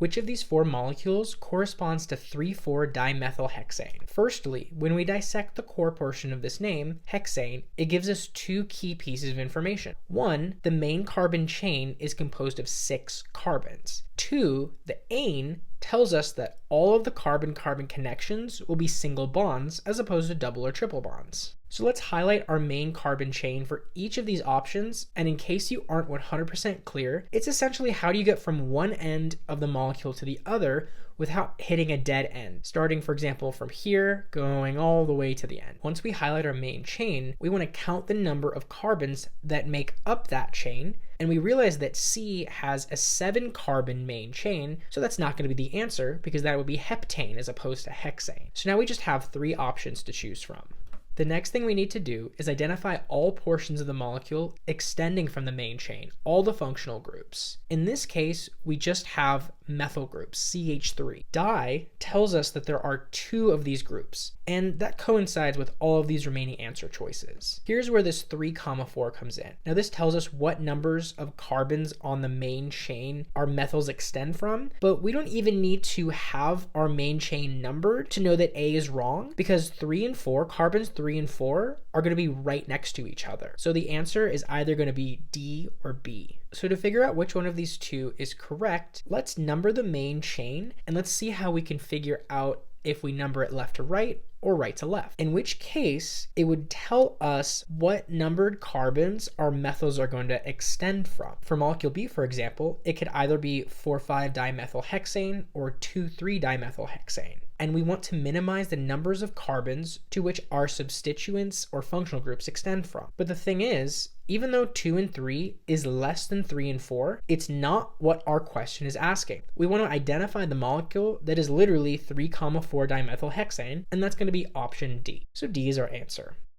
Which of these 4 molecules corresponds to 3,4-dimethylhexane? Firstly, when we dissect the core portion of this name, hexane, it gives us 2 key pieces of information. 1, the main carbon chain is composed of 6 carbons. 2, the ane tells us that all of the carbon-carbon connections will be single bonds as opposed to double or triple bonds. So let's highlight our main carbon chain for each of these options, and in case you aren't 100% clear, it's essentially how do you get from one end of the molecule to the other without hitting a dead end, starting for example from here, going all the way to the end. Once we highlight our main chain, we want to count the number of carbons that make up that chain, and we realize that C has a 7-carbon main chain, so that's not going to be the answer because that would be heptane as opposed to hexane. So now we just have 3 options to choose from. The next thing we need to do is identify all portions of the molecule extending from the main chain, all the functional groups. In this case, we just have methyl groups, CH3. Di tells us that there are 2 of these groups, and that coincides with all of these remaining answer choices. Here's where this 3,4 comes in. Now this tells us what numbers of carbons on the main chain our methyls extend from, but we don't even need to have our main chain numbered to know that A is wrong, because 3 and 4, carbons 3 and 4 are going to be right next to each other. So the answer is either going to be D or B. So to figure out which one of these 2 is correct, let's number the main chain and let's see how we can figure out if we number it left to right or right to left. In which case, it would tell us what numbered carbons our methyls are going to extend from. For molecule B, for example, it could either be 4,5-dimethylhexane or 2,3-dimethylhexane. And we want to minimize the numbers of carbons to which our substituents or functional groups extend from. But the thing is, even though 2 and 3 is less than 3 and 4, it's not what our question is asking. We want to identify the molecule that is literally 3,4-dimethylhexane, and that's going to be option D. So D is our answer.